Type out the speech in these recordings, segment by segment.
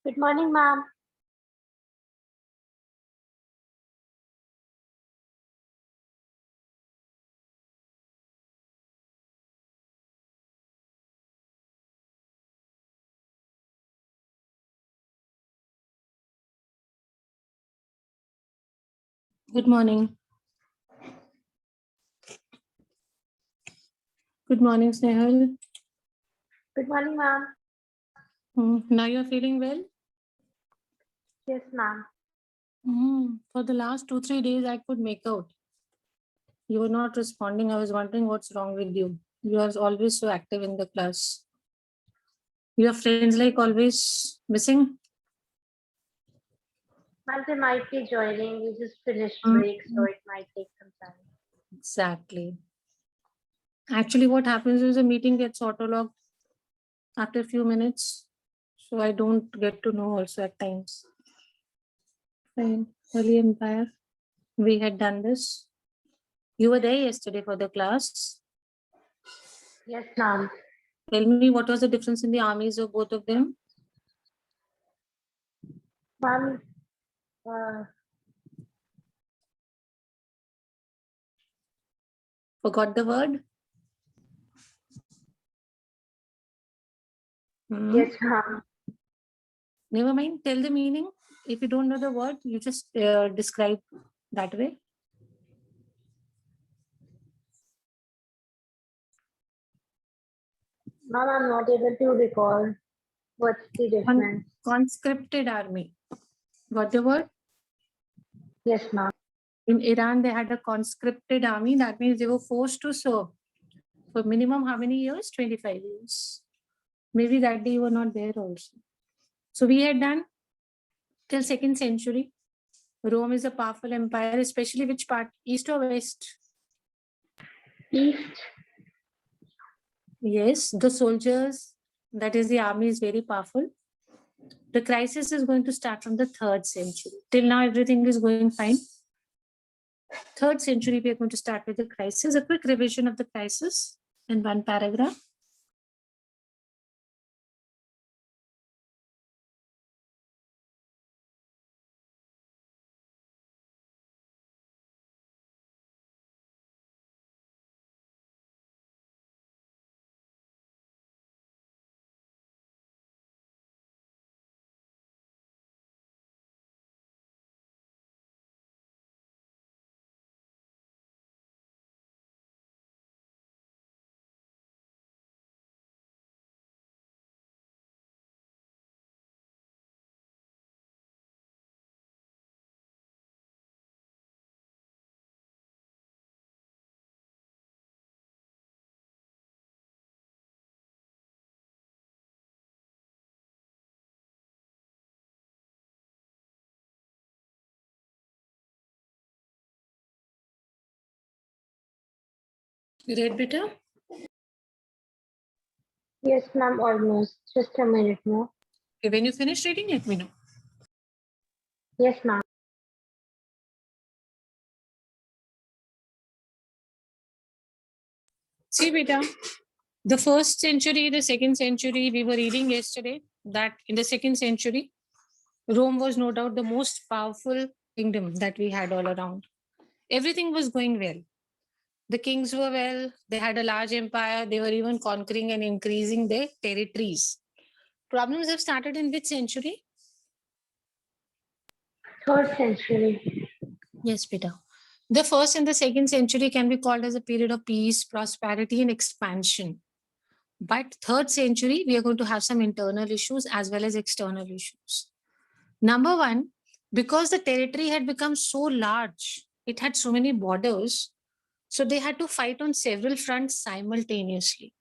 Good morning, ma'am. Good morning. Good morning, Snehal. Good morning, ma'am. Now you're feeling well? Yes, ma'am. For the last 2-3 days, I could make out. You were not responding. I was wondering what's wrong with you. You are always so active in the class. Your friends like always missing? Ma'am, they might be joining. We just finished Mm. break, so it might take some time. Exactly. Actually, what happens is the meeting gets auto-logged after a few minutes. So I don't get to know also at times. Fine. Early Empire. We had done this. You were there yesterday for the class. Yes, ma'am. Tell me what was the difference in the armies of both of them? Ma'am, Forgot the word? yes, ma'am. Never mind. Tell the meaning. If you don't know the word, you just describe that way. Ma'am, I'm not able to recall what's the difference. Conscripted army. Got the word? Yes, ma'am. In Iran, they had a conscripted army. That means they were forced to serve for minimum how many years? 25 years. Maybe that day you were not there also. So we had done till 2nd century. Rome is a powerful empire, especially which part? East or west? East. Yes, the soldiers, that is the army is very powerful. The crisis is going to start from the 3rd century. Till now, everything is going fine. 3rd century, we are going to start with the crisis. A quick revision of the crisis in one paragraph. You read better? Yes, ma'am, almost. Just a minute more. Okay, when you finish reading, let me know. Yes, ma'am. See, beta, the 1st century, the 2nd century, we were reading yesterday that in the 2nd century, Rome was no doubt the most powerful kingdom that we had all around. Everything was going well. The kings were well, they had a large empire, they were even conquering and increasing their territories. Problems have started in which century? 3rd century. Yes, Peter. The 1st and the 2nd century can be called as a period of peace, prosperity, and expansion. But 3rd century, we are going to have some internal issues as well as external issues. Number one, because the territory had become so large, it had so many borders, so they had to fight on several fronts simultaneously.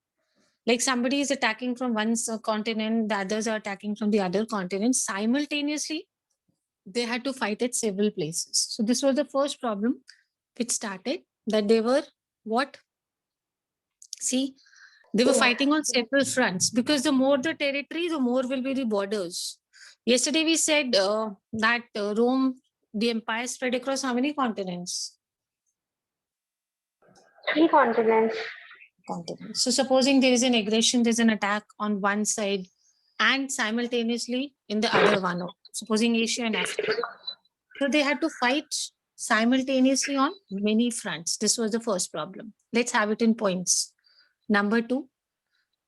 Like somebody is attacking from one continent, the others are attacking from the other continent. Simultaneously, they had to fight at several places. So this was the first problem which started, that they were what? See, they were fighting on several fronts because the more the territory, the more will be the borders. Yesterday we said that Rome, the empire spread across how many continents? 3 continents. Continents. So supposing there is an aggression, there's an attack on one side, and simultaneously in the other one, supposing Asia and Africa. So they had to fight simultaneously on many fronts. This was the first problem. Let's have it in points. Number two,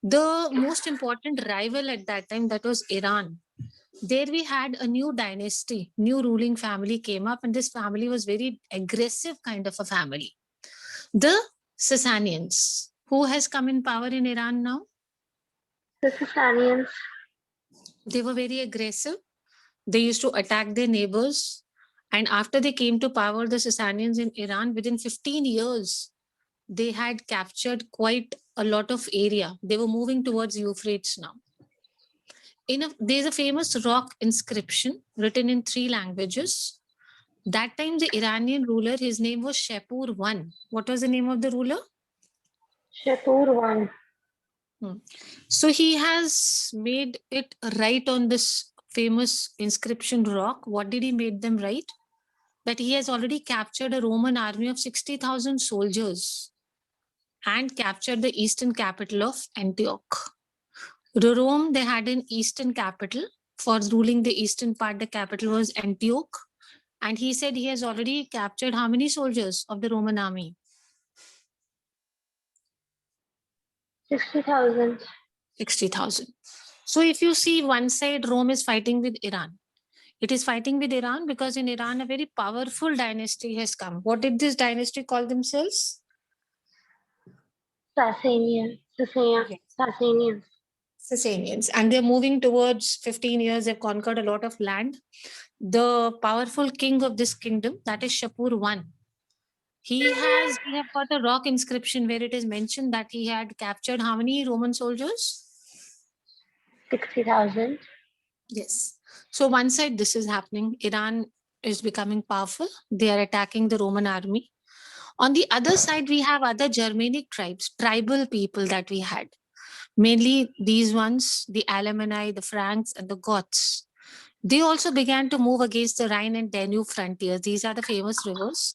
the most important rival at that time, that was Iran. There we had a new dynasty, new ruling family came up, and this family was very aggressive kind of a family. The Sasanians. Who has come in power in Iran now? The Sasanians. They were very aggressive. They used to attack their neighbors. And after they came to power, the Sasanians in Iran, within 15 years, they had captured quite a lot of area. They were moving towards Euphrates now. There's a famous rock inscription written in 3 languages. That time, the Iranian ruler, his name was Shapur I. What was the name of the ruler? Shapur I. So he has made it right on this famous inscription rock. What did he make them write? That he has already captured a Roman army of 60,000 soldiers and captured the eastern capital of Antioch. Rome, they had an eastern capital. For ruling the eastern part, the capital was Antioch. And he said he has already captured how many soldiers of the Roman army? 60,000. 60,000. So if you see one side, Rome is fighting with Iran. It is fighting with Iran because in Iran, a very powerful dynasty has come. What did this dynasty call themselves? Sasanians. Sasanians. Sasanians. And they're moving towards 15 years. They've conquered a lot of land. The powerful king of this kingdom, that is Shapur I. We have got a rock inscription where it is mentioned that he had captured how many Roman soldiers? 60,000. Yes. So one side, this is happening. Iran is becoming powerful. They are attacking the Roman army. On the other side, we have other Germanic tribes, tribal people that we had. Mainly these ones, the Alemanni, the Franks, and the Goths. They also began to move against the Rhine and Danube frontiers. These are the famous rivers.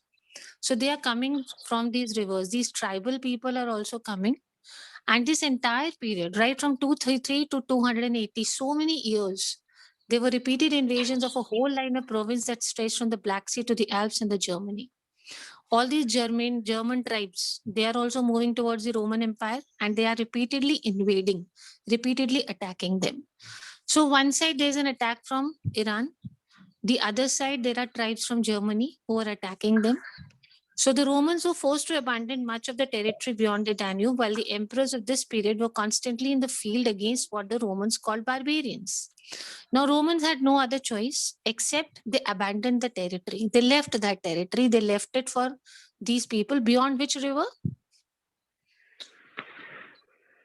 So they are coming from these rivers. These tribal people are also coming. And this entire period, right from 233 to 280, so many years, there were repeated invasions of a whole line of province that stretched from the Black Sea to the Alps and the Germany. All these German tribes, they are also moving towards the Roman Empire and they are repeatedly invading, repeatedly attacking them. So one side there's an attack from Iran. The other side, there are tribes from Germany who are attacking them. So the Romans were forced to abandon much of the territory beyond the Danube, while the emperors of this period were constantly in the field against what the Romans called barbarians. Now, Romans had no other choice except they abandoned the territory. They left that territory. They left it for these people beyond which river?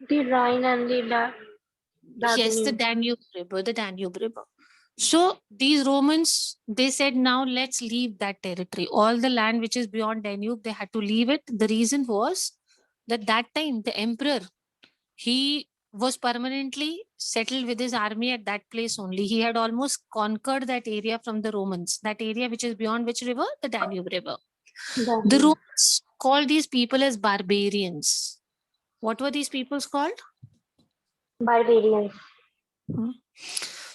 The Rhine and the Yes, the Danube River, the Danube River. So these Romans, they said, now let's leave that territory. All the land which is beyond Danube, they had to leave it. The reason was that time, the emperor, he was permanently settled with his army at that place only. He had almost conquered that area from the Romans, that area which is beyond which river? The Danube River. The Romans called these people as barbarians. What were these peoples called? Barbarians.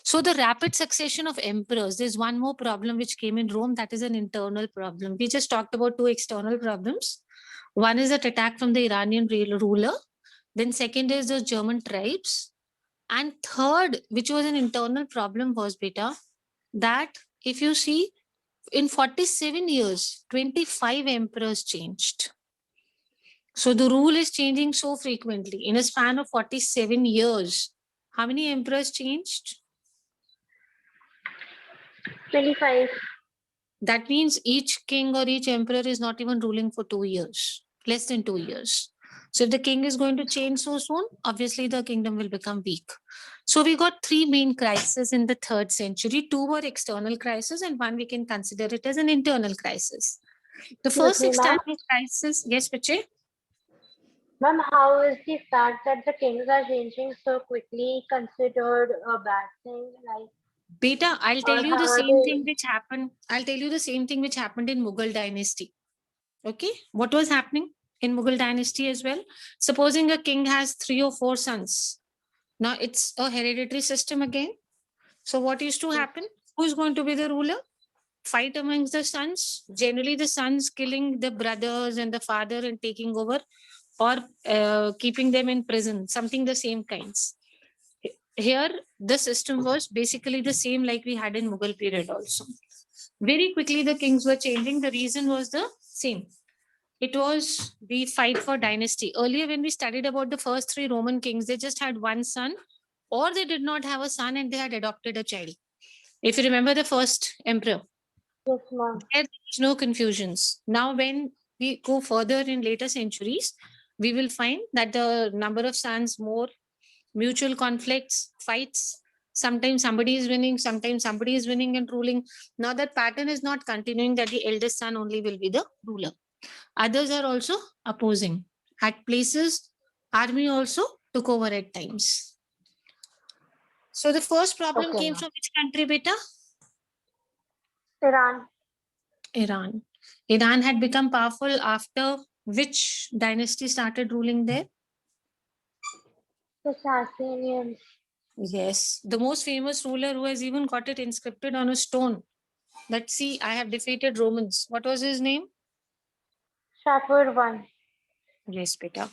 So the rapid succession of emperors, there's one more problem which came in Rome, that is an internal problem. We just talked about 2 external problems. One is that attack from the Iranian ruler. Then second is the German tribes. And third, which was an internal problem, was beta, that if you see, in 47 years, 25 emperors changed. So the rule is changing so frequently. In a span of 47 years, how many emperors changed? 25. That means each king or each emperor is not even ruling for 2 years, less than 2 years. So if the king is going to change so soon, obviously the kingdom will become weak. So we got 3 main crises in the 3rd century. 2 were external crises and 1 we can consider it as an internal crisis. The first external crisis, yes, Piche? Ma'am, how is the fact that the kings are changing so quickly considered a bad thing? Like, Beta, I'll tell you the same thing which happened. I'll tell you the same thing which happened in Mughal dynasty. Okay, what was happening in Mughal dynasty as well? Supposing a king has 3 or 4 sons, Now it's a hereditary system again. So what used to happen? Who is going to be the ruler? Fight amongst the sons. Generally, the sons killing the brothers and the father and taking over, or keeping them in prison. Something the same kinds. Here, the system was basically the same like we had in Mughal period also. Very quickly, the kings were changing. The reason was the same. It was the fight for dynasty. Earlier, when we studied about the first three Roman kings, they just had one son, or they did not have a son and they had adopted a child. If you remember the first emperor, Yes, ma'am. there's no confusions. Now, when we go further in later centuries, we will find that the number of sons more, mutual conflicts, fights. Sometimes somebody is winning, sometimes somebody is winning and ruling. Now that pattern is not continuing, that the eldest son only will be the ruler. Others are also opposing. At places, army also took over at times. So the first problem Okay, came ma'am. from which country, beta? Iran. Iran. Iran had become powerful after which dynasty started ruling there? The Sasanians. Yes, the most famous ruler who has even got it inscripted on a stone. That see, I have defeated Romans. What was his name? Shapur I. Yes, beta.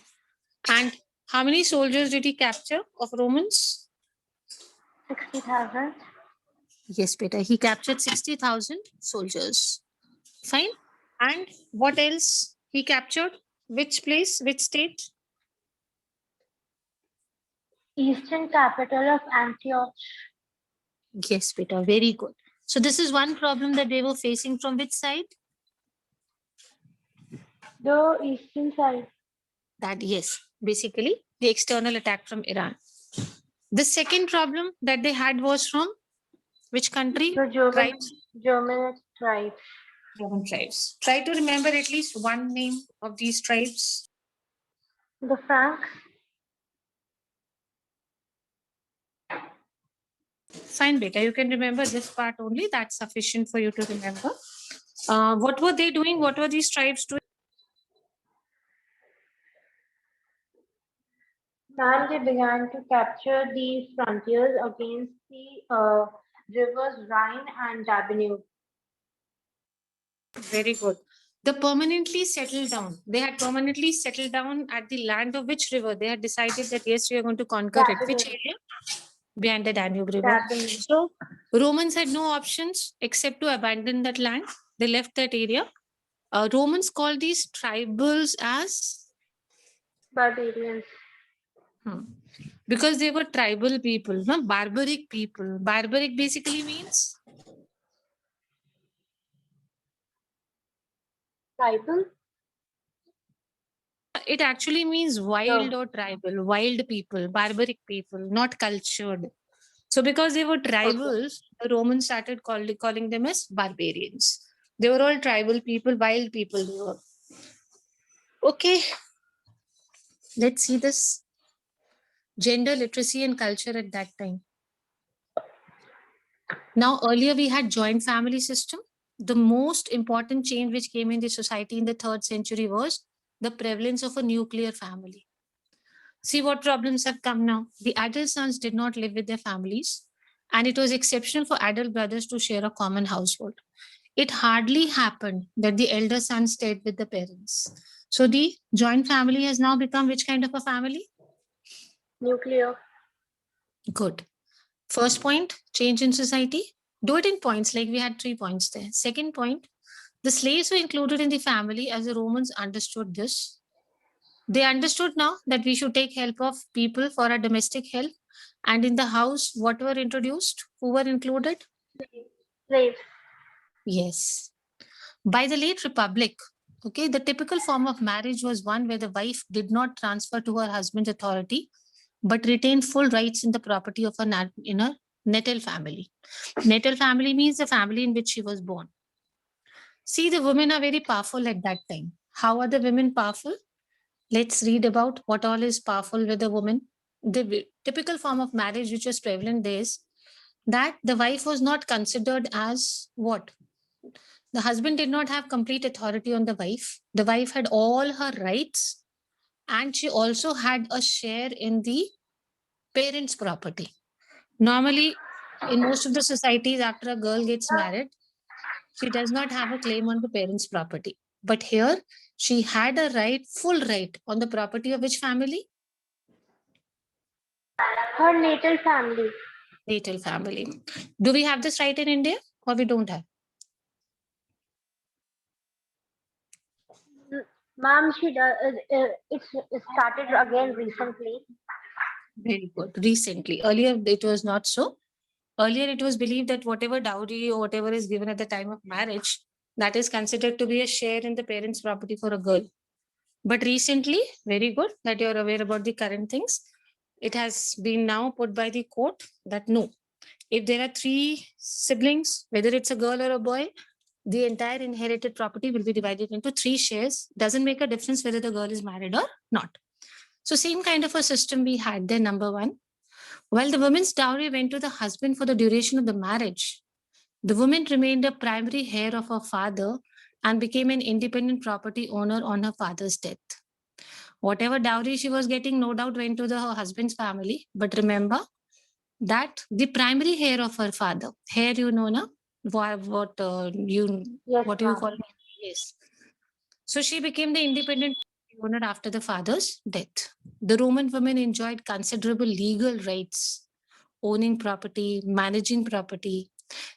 And how many soldiers did he capture of Romans? 60,000. Yes, beta. He captured 60,000 soldiers. Fine. And what else he captured? Which place? Which state? Eastern capital of Antioch. Yes, beta. Very good. So this is one problem that they were facing from which side? The eastern side. That yes, basically the external attack from Iran. The second problem that they had was from which country? The Tribes. German tribes. German tribes. Try to remember at least one name of these tribes. The Franks. Fine, beta. You can remember this part only. That's sufficient for you to remember. What were they doing? What were these tribes doing? Then they began to capture these frontiers against the rivers Rhine and Danube. Very good. They permanently settled down. They had permanently settled down at the land of which river? They had decided that yes, we are going to conquer it. Which Danube. area? Behind the Danube River. Danube. So Romans had no options except to abandon that land. They left that area. Romans called these tribals as Barbarians. because they were tribal people, no? Barbaric people. Barbaric basically means Tribal. it actually means wild or tribal, wild people, barbaric people, not cultured. So because they were tribals, the Romans started calling them as barbarians. They were all tribal people, wild people they were. Okay, let's see this gender literacy and culture at that time. Now, earlier we had joint family system. The most important change which came in the society in the 3rd century was the prevalence of a nuclear family. See what problems have come now. The adult sons did not live with their families, and it was exceptional for adult brothers to share a common household. It hardly happened that the elder son stayed with the parents. So the joint family has now become which kind of a family? Nuclear. Good. First point, change in society. Do it in points, like we had 3 points there. Second point, the slaves were included in the family as the Romans understood this. They understood now that we should take help of people for our domestic help. And in the house, what were introduced? Who were included? Slaves. Yes. By the late Republic, okay, the typical form of marriage was one where the wife did not transfer to her husband's authority, but retained full rights in the property of a natal family. Natal family means the family in which she was born. See, the women are very powerful at that time. How are the women powerful? Let's read about what all is powerful with a woman. The typical form of marriage which was prevalent there is that the wife was not considered as what? The husband did not have complete authority on the wife. The wife had all her rights, and she also had a share in the Parents' property. Normally, in most of the societies, after a girl gets married, she does not have a claim on the parents' property. But here, she had a right, full right on the property of which family? Her natal family. Natal family. Do we have this right in India or we don't have? Ma'am, it's started again recently. Very good. Recently. Earlier, it was not so. Earlier, it was believed that whatever dowry or whatever is given at the time of marriage, that is considered to be a share in the parents' property for a girl. But recently, very good that you're aware about the current things. It has been now put by the court that no, if there are 3 siblings, whether it's a girl or a boy, the entire inherited property will be divided into 3 shares. Doesn't make a difference whether the girl is married or not. So same kind of a system we had there, number one. While the woman's dowry went to the husband for the duration of the marriage, the woman remained a primary heir of her father and became an independent property owner on her father's death. Whatever dowry she was getting, no doubt went to her husband's family. But remember that the primary heir of her father, heir, you know, na? What Yes, what do you ma'am. call it? Yes. So she became the independent owner after the father's death. The Roman women enjoyed considerable legal rights, owning property, managing property.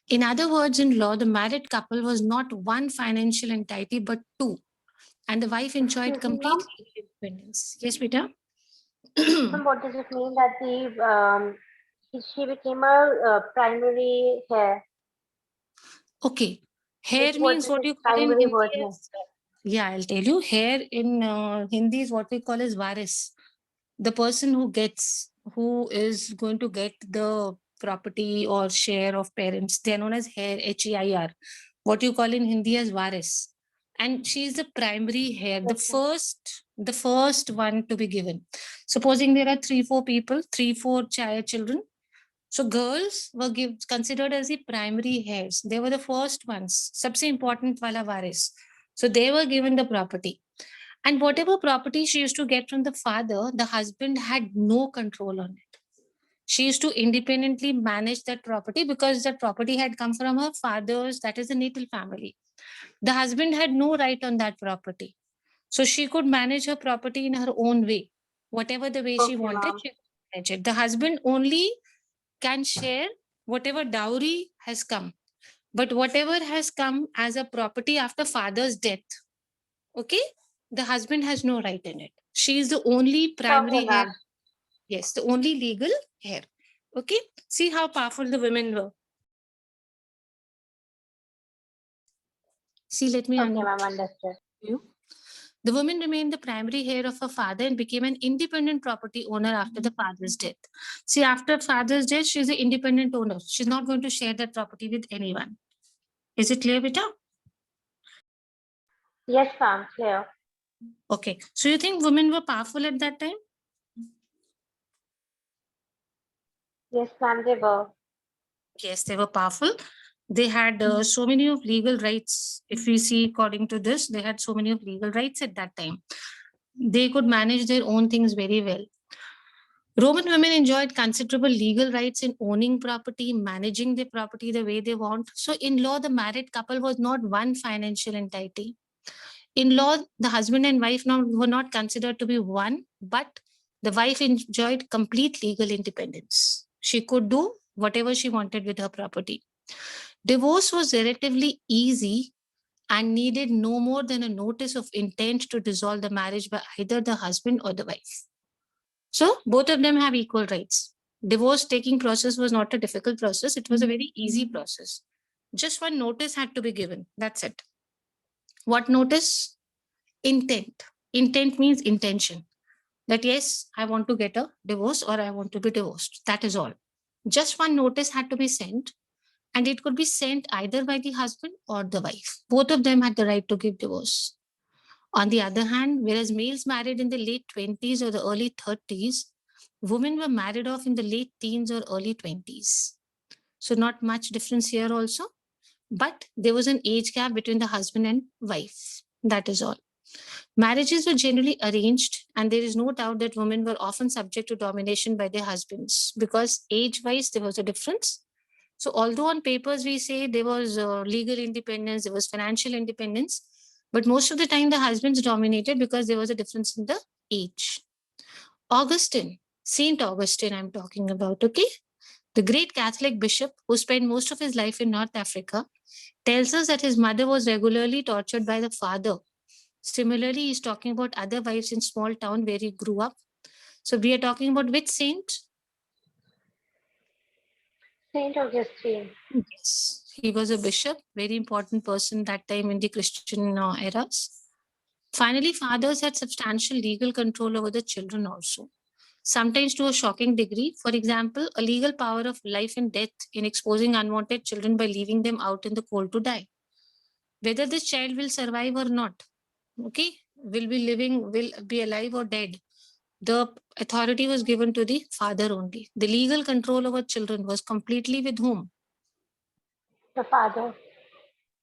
In other words, in law, the married couple was not one financial entity, but 2. And the wife enjoyed Excuse me, ma'am. complete independence. Yes, Peter? Ma'am, what does it mean that she became a primary heir? Okay. Like, Hair what means does what this you call in primary Hindi word mean? as, yeah, I'll tell you. Hair in Hindi is what we call as varis. The person who is going to get the property or share of parents, they're known as heir, HEIR, what you call in Hindi as varis. And she is the primary heir, the first one to be given. Supposing there are 3-4 people, 3-4 children. So girls were considered as the primary heirs. They were the first ones, सबसे important wala varis. So they were given the property. And whatever property she used to get from the father, the husband had no control on it. She used to independently manage that property because that property had come from her father's, that is the natal family. The husband had no right on that property. So she could manage her property in her own way. Whatever the way she Okay, wanted, ma'am. she could manage it. The husband only can share whatever dowry has come. But whatever has come as a property after father's death, okay, the husband has no right in it. She is the only Okay, primary heir. ma'am. Yes, the only legal heir. Okay, see how powerful the women were. See, let me Okay, ma'am, understood. you. The woman remained the primary heir of her father and became an independent property owner after the father's death. See, after father's death, she's an independent owner. She's not going to share that property with anyone. Is it clear, Vita? Yes, ma'am, clear. Okay. So you think women were powerful at that time? Yes, ma'am, they were. Yes, they were powerful. They had so many of legal rights. If we see according to this, they had so many of legal rights at that time. They could manage their own things very well. Roman women enjoyed considerable legal rights in owning property, managing their property the way they want. So in law, the married couple was not one financial entity. In law, the husband and wife now were not considered to be one, but the wife enjoyed complete legal independence. She could do whatever she wanted with her property. Divorce was relatively easy and needed no more than a notice of intent to dissolve the marriage by either the husband or the wife. So both of them have equal rights. Divorce taking process was not a difficult process. It was a very easy process. Just one notice had to be given. That's it. What notice? Intent. Intent means intention. That yes, I want to get a divorce or I want to be divorced. That is all. Just one notice had to be sent, and it could be sent either by the husband or the wife. Both of them had the right to give divorce. On the other hand, whereas males married in the late 20s or the early 30s, women were married off in the late teens or early 20s. So not much difference here also, but there was an age gap between the husband and wife. That is all. Marriages were generally arranged, and there is no doubt that women were often subject to domination by their husbands because age-wise there was a difference. So, although on papers we say there was legal independence, there was financial independence, but most of the time the husbands dominated because there was a difference in the age. Augustine, Saint Augustine, I'm talking about, okay? The great Catholic bishop who spent most of his life in North Africa tells us that his mother was regularly tortured by the father. Similarly, he's talking about other wives in small town where he grew up. So we are talking about which saint? Saint Augustine. Yes, he was a bishop, very important person that time in the Christian eras. Finally, fathers had substantial legal control over the children also, sometimes to a shocking degree. For example, a legal power of life and death in exposing unwanted children by leaving them out in the cold to die. Whether this child will survive or not, okay, will be living, will be alive or dead, the authority was given to the father only. The legal control over children was completely with whom? The father.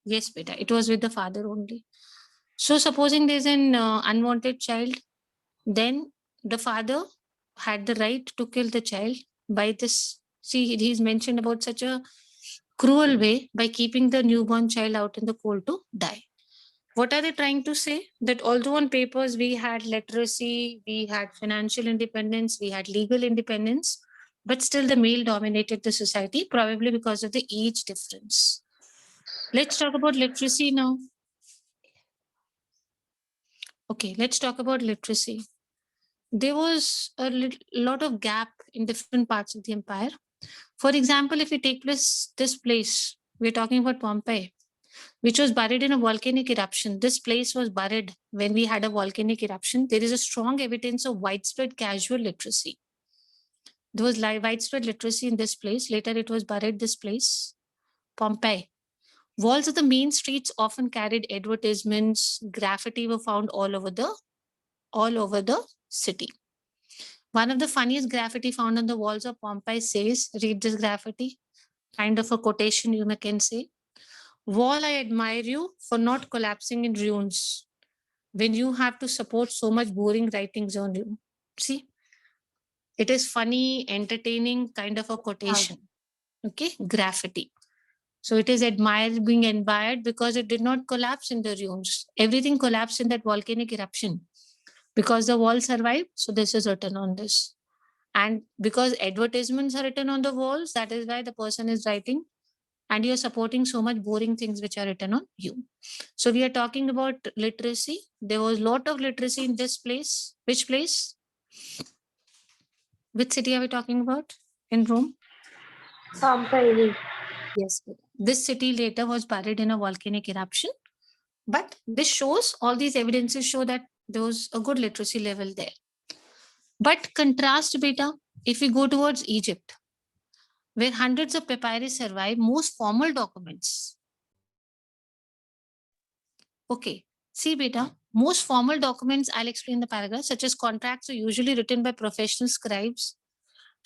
Yes, beta, it was with the father only. So, supposing there's an unwanted child, then the father had the right to kill the child by this. See, he's mentioned about such a cruel way by keeping the newborn child out in the cold to die. What are they trying to say? That although on papers we had literacy, we had financial independence, we had legal independence, but still the male dominated the society, probably because of the age difference. Let's talk about literacy now. Okay, let's talk about literacy. There was a lot of gap in different parts of the empire. For example, if we take this place, we're talking about Pompeii, which was buried in a volcanic eruption. This place was buried when we had a volcanic eruption. There is a strong evidence of widespread casual literacy. There was widespread literacy in this place. Later, it was buried this place, Pompeii. Walls of the main streets often carried advertisements. Graffiti were found all over the city. One of the funniest graffiti found on the walls of Pompeii says, read this graffiti, kind of a quotation you can say. Wall, I admire you for not collapsing in ruins when you have to support so much boring writings on you. See, it is funny, entertaining kind of a quotation. Okay, graffiti. So it is being admired because it did not collapse in the ruins. Everything collapsed in that volcanic eruption because the wall survived. So this is written on this. And because advertisements are written on the walls, that is why the person is writing, and you're supporting so much boring things which are written on you. So we are talking about literacy. There was a lot of literacy in this place. Which place? Which city are we talking about in Rome? Pompeii. Yes. This city later was buried in a volcanic eruption. But this shows, all these evidences show that there was a good literacy level there. But contrast, beta, if we go towards Egypt, where hundreds of papyrus survive, most formal documents. Okay, see, beta, most formal documents, I'll explain the paragraph, such as contracts, are usually written by professional scribes,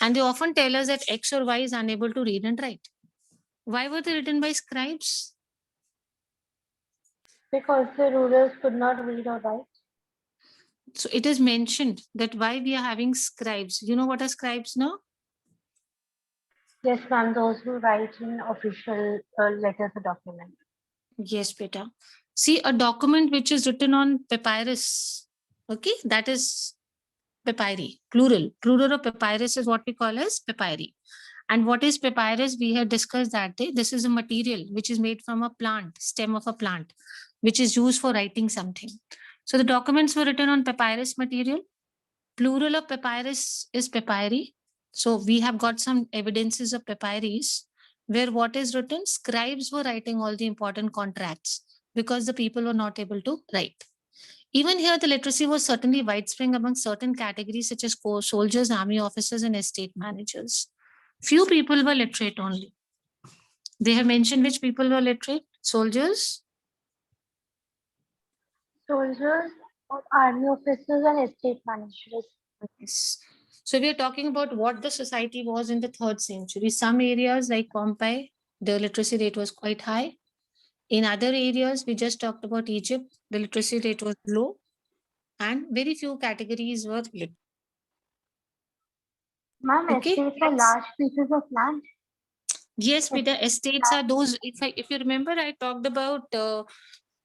and they often tell us that X or Y is unable to read and write. Why were they written by scribes? Because the rulers could not read or write. So it is mentioned that why we are having scribes. You know what are scribes now? Yes, ma'am, those who write in official letters or documents. Yes, beta. See, a document which is written on papyrus, okay, that is papyri, plural. Plural of papyrus is what we call as papyri. And what is papyrus? We had discussed that day. This is a material which is made from a plant, stem of a plant, which is used for writing something. So the documents were written on papyrus material. Plural of papyrus is papyri. So we have got some evidences of papyrus where what is written, scribes were writing all the important contracts because the people were not able to write. Even here, the literacy was certainly widespread among certain categories such as soldiers, army officers, and estate managers. Few people were literate only. They have mentioned which people were literate. Soldiers. Soldiers, army officers, and estate managers. Yes. So we are talking about what the society was in the 3rd century. Some areas like Pompeii, the literacy rate was quite high. In other areas, we just talked about Egypt, the literacy rate was low. and very few categories were lit. Ma'am, Okay. estates are Next. large pieces of land. Yes, Beta, estates are those. If you remember, I talked about the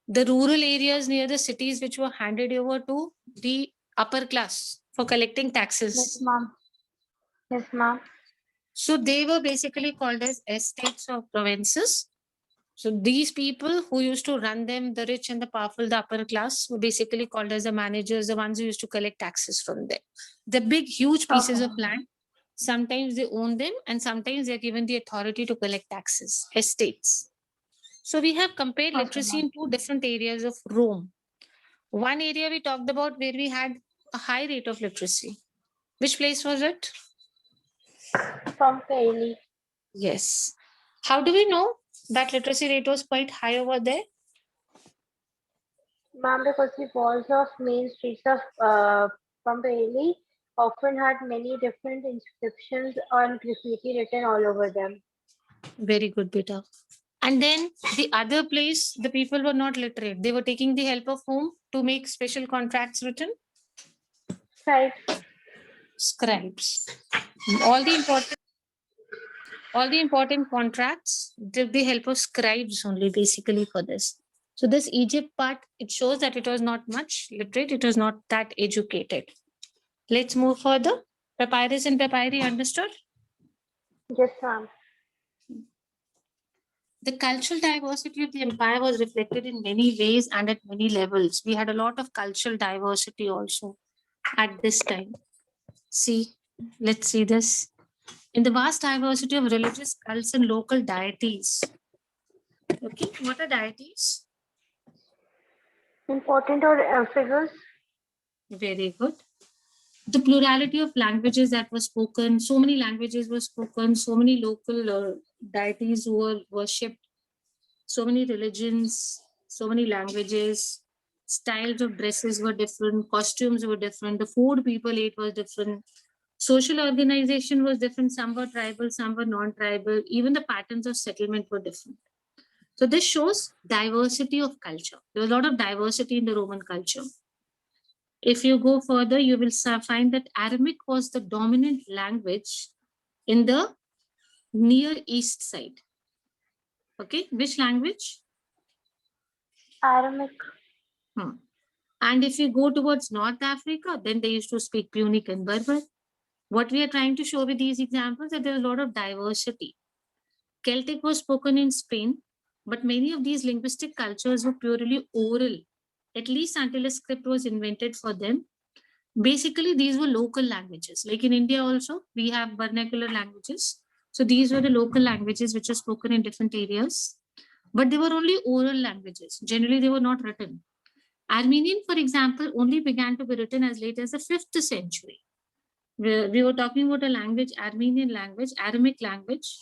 rural areas near the cities which were handed over to the upper class for collecting Yes, taxes. ma'am. Yes, ma'am. So they were basically called as estates or provinces. So these people who used to run them, the rich and the powerful, the upper class, were basically called as the managers, the ones who used to collect taxes from them. The big, huge pieces Okay. of land, sometimes they own them and sometimes they're given the authority to collect taxes, estates. So we have compared Okay, literacy ma'am. in two different areas of Rome. One area we talked about where we had a high rate of literacy. Which place was it? Pompeii. Yes. How do we know that literacy rate was quite high over there? Ma'am, because the walls of main streets of Pompeii often had many different inscriptions or graffiti written all over them. Very good, beta. And then the other place, the people were not literate. They were taking the help of whom to make special contracts written? Right. Scribes. All the important contracts with the help of scribes only, basically, for this. So this Egypt part, it shows that it was not much literate. It was not that educated. Let's move further. Papyrus and papyri, understood? Yes, ma'am. The cultural diversity of the empire was reflected in many ways and at many levels. We had a lot of cultural diversity also at this time. See, let's see this. In the vast diversity of religious cults and local deities. Okay, what are deities? Important or figures? Very good. The plurality of languages that were spoken, so many languages were spoken, so many local deities were worshipped, so many religions, so many languages, styles of dresses were different, costumes were different, the food people ate was different, social organization was different, some were tribal, some were non-tribal, even the patterns of settlement were different. So this shows diversity of culture. There was a lot of diversity in the Roman culture. If you go further, you will find that Aramaic was the dominant language in the Near East side. Okay, which language? Aramaic. And if you go towards North Africa, then they used to speak Punic and Berber. What we are trying to show with these examples that there's a lot of diversity. Celtic was spoken in Spain, but many of these linguistic cultures were purely oral, at least until a script was invented for them. Basically, these were local languages. Like in India also, we have vernacular languages. So these were the local languages which are spoken in different areas, but they were only oral languages. Generally, they were not written. Armenian, for example, only began to be written as late as the 5th century. We were talking about a language, Armenian language, Aramaic language,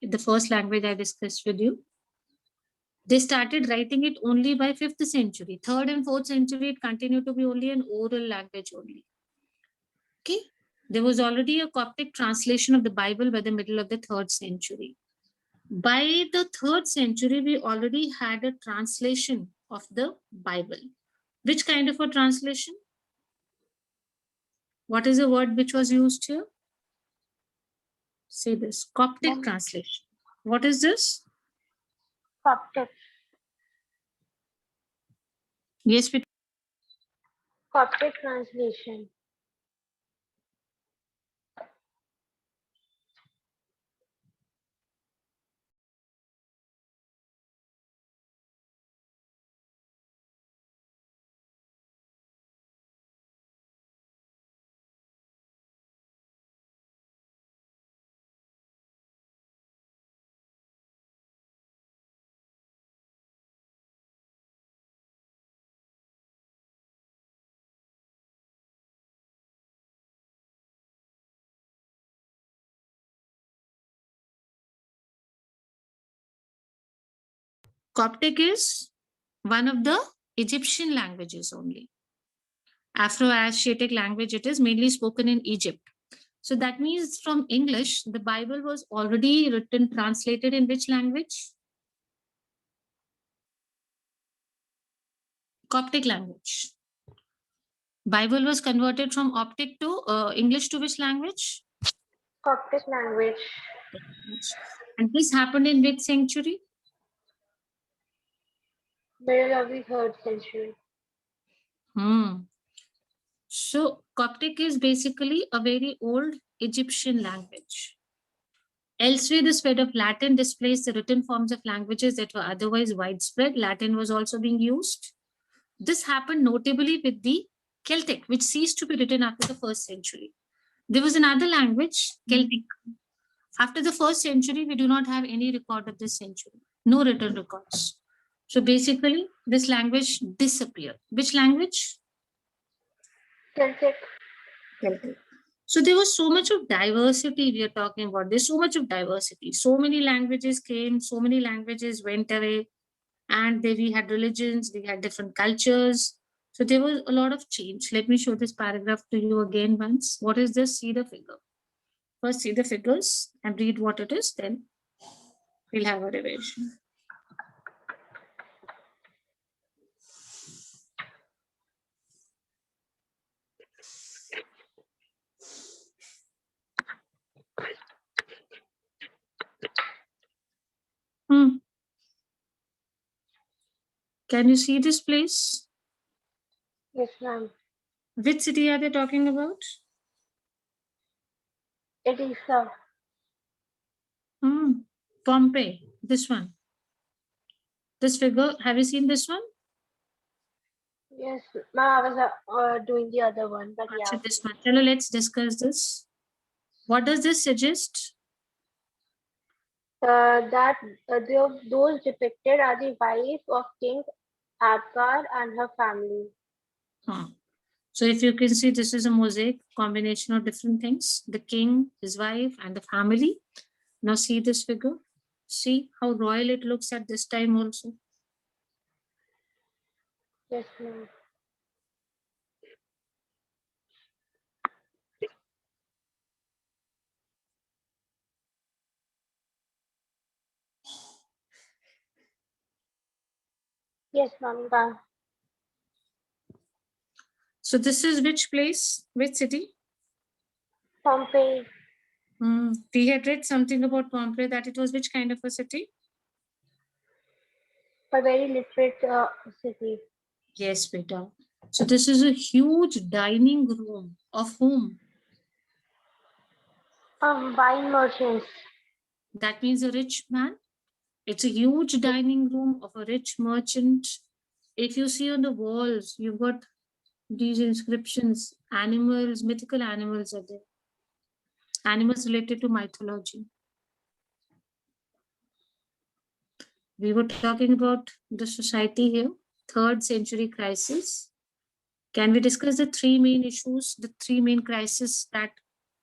the first language I discussed with you. They started writing it only by 5th century. 3rd and 4th century, it continued to be only an oral language only. Okay. There was already a Coptic translation of the Bible by the middle of the 3rd century. By the 3rd century, we already had a translation of the Bible. Which kind of a translation? What is the word which was used here? See this, Coptic translation. What is this? Coptic. Yes, Coptic translation. Coptic is one of the Egyptian languages only. Afro-Asiatic language, it is mainly spoken in Egypt. So that means from English, the Bible was already written, translated in which language? Coptic language. Bible was converted from Optic to English to which language? Coptic language. And this happened in which century? Middle of the 3rd century. So Coptic is basically a very old Egyptian language. Elsewhere, the spread of Latin displaced the written forms of languages that were otherwise widespread. Latin was also being used. This happened notably with the Celtic, which ceased to be written after the 1st century. There was another language, Celtic. After the 1st century, we do not have any record of this century, no written records. So basically, this language disappeared. Which language? Celtic. Celtic. So there was so much of diversity we are talking about. There's so much of diversity. So many languages came, so many languages went away, and then we had religions, we had different cultures. So there was a lot of change. Let me show this paragraph to you again once. What is this? See the figure. First, see the figures and read what it is, then we'll have a revision. Can you see this place? Yes, ma'am. Which city are they talking about? Edessa. Pompeii, this one. This figure, have you seen this one? Yes, ma'am. I was doing the other one, but yeah. This one. Chalo, let's discuss this. What does this suggest? That those depicted are the wife of King Akbar and her family. So if you can see, this is a mosaic combination of different things. The king, his wife, and the family. Now see this figure. See how royal it looks at this time also. Yes, ma'am. Yes, ma'am. So this is which place? Which city? Pompeii. We had read something about Pompeii, that it was which kind of a city? A very literate city. Yes, beta. So this is a huge dining room of whom? Wine merchants. That means a rich man. It's a huge dining room of a rich merchant. If you see on the walls, you've got these inscriptions, animals, mythical animals are there. Animals related to mythology. We were talking about the society here, 3rd century crisis. Can we discuss the 3 main issues, the 3 main crises that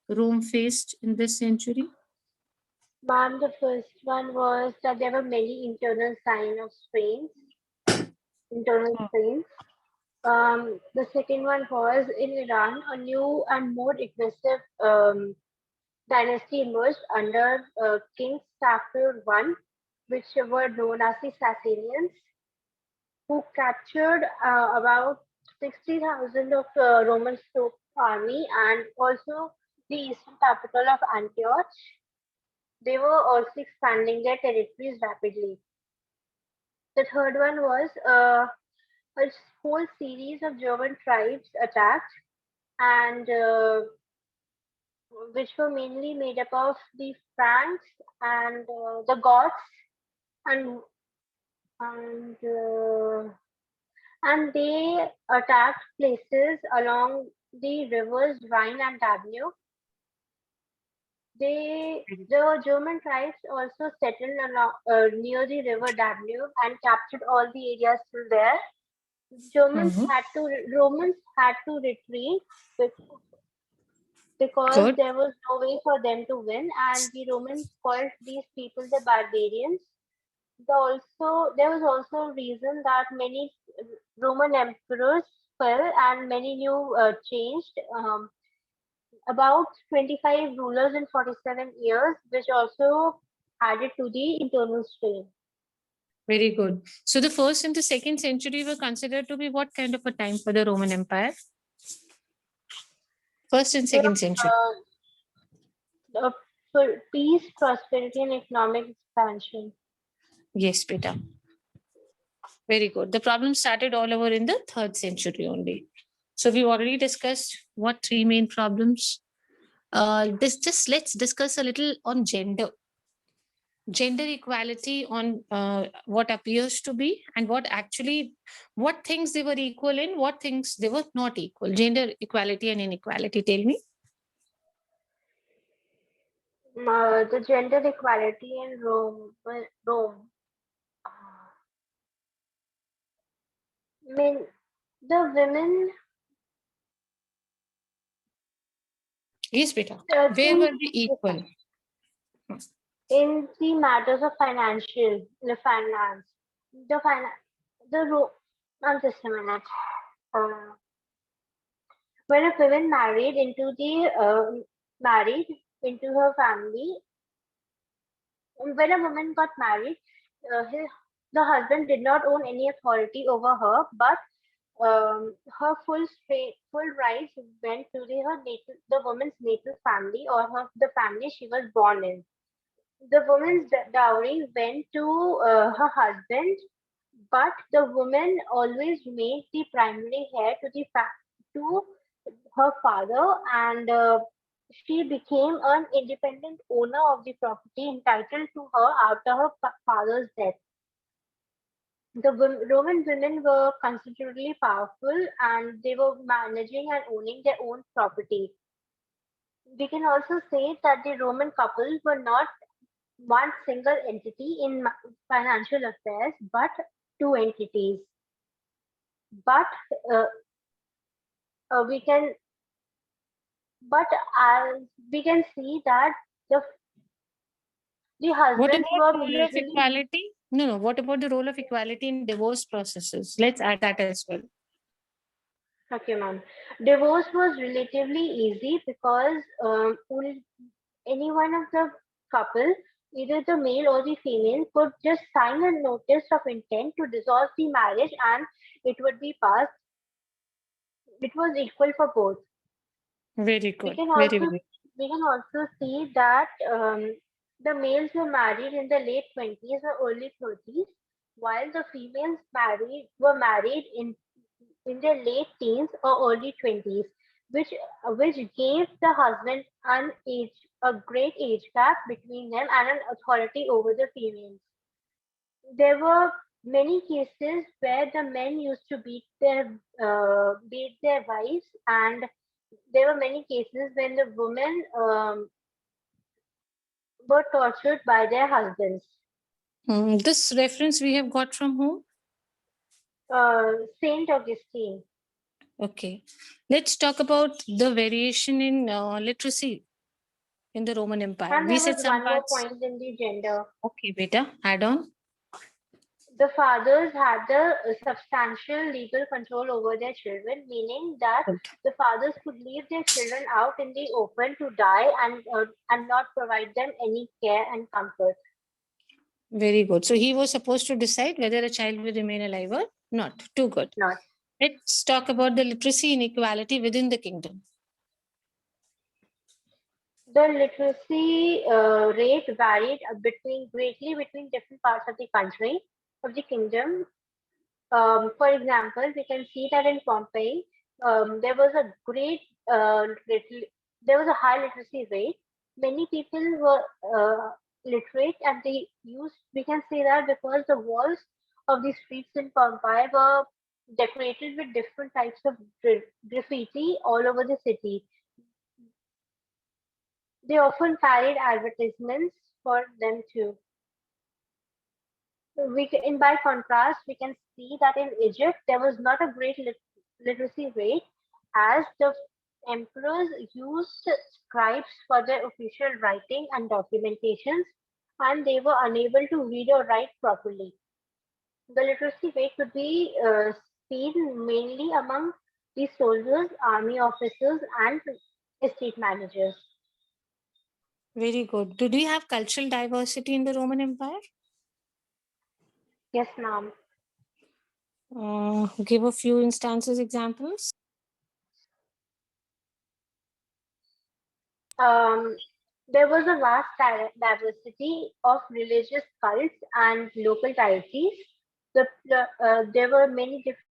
Rome faced in this century? Ma'am, the first one was that there were many internal signs of strains. The second one was in Iran, a new and more aggressive dynasty emerged under King Saffron I, which were known as the Sassanians, who captured about 60,000 of Roman troop army and also the eastern capital of Antioch. They were also expanding their territories rapidly. The third one was a whole series of German tribes attacked, and which were mainly made up of the Franks and the Goths, and and uh, and they attacked places along the rivers Rhine and Danube. The German tribes also settled along, near the river Danube and captured all the areas still there. Romans had to retreat because there was no way for them to win, and the Romans called these people the barbarians. There was also a reason that many Roman emperors fell and many new changed. About 25 rulers in 47 years, which also added to the internal strain. Very good. So the 1st and the 2nd century were considered to be what kind of a time for the Roman Empire? First and second century. For peace, prosperity, and economic expansion. Yes, beta. Very good. The problem started all over in the 3rd century only. So we've already discussed what 3 main problems. This just let's discuss a little on gender equality, on what appears to be and what actually, what things they were equal in, what things they were not equal. Gender equality and inequality. Tell me. The gender equality in Rome. I mean, the women Yes, beta. Where were they equal? in the matters of the finance, the just a minute. Uh, when a woman married into her family, when a woman got married, the husband did not own any authority over her, but her full rights went to the woman's natal family or the family she was born in. The woman's dowry went to her husband, but the woman always remained the primary heir to her father, and she became an independent owner of the property entitled to her after her father's death. The Roman women were considerably powerful, and they were managing and owning their own property. We can also say that the Roman couples were not one single entity in financial affairs, but two entities. But uh, we can, but as we can see that the the What husbands about were role of usually equality? No. What about the role of equality in divorce processes? Let's add that as well. okay, ma'am. Divorce was relatively easy because only any one of the couple, either the male or the female, could just sign a notice of intent to dissolve the marriage, and it would be passed. It was equal for both. Very We good. can Very, also very. we can also see that the males were married in the late 20s or early 30s, while the females married in their late teens or early 20s, which gave the husband a great age gap between them and an authority over the females. There were many cases where the men used to beat their wives, and there were many cases when the women were tortured by their husbands. This reference we have got from whom? Saint Augustine. Okay. Let's talk about the variation in literacy in the Roman Empire. And We there said was some one more parts. point in the gender. Okay, beta. Add on. The fathers had the substantial legal control over their children, meaning that Good. the fathers could leave their children out in the open to die and not provide them any care and comfort. Very good. So he was supposed to decide whether a child will remain alive or not. Too good. Not Let's talk about the literacy inequality within the kingdom. the literacy rate varied greatly between different parts of the country of the kingdom. For example, we can see that in Pompeii, there was a there was a high literacy rate. Many people were literate, and we can say that because the walls of the streets in Pompeii were decorated with different types of graffiti all over the city. They often carried advertisements for them too. By contrast, we can see that in Egypt there was not a great literacy rate, as the emperors used scribes for their official writing and documentations, and they were unable to read or write properly. The literacy rate could be seen mainly among the soldiers, army officers, and estate managers. Very good. Did we have cultural diversity in the Roman Empire? Yes, ma'am. Give a few instances, examples. there was a vast diversity of religious cults and local deities. There were many different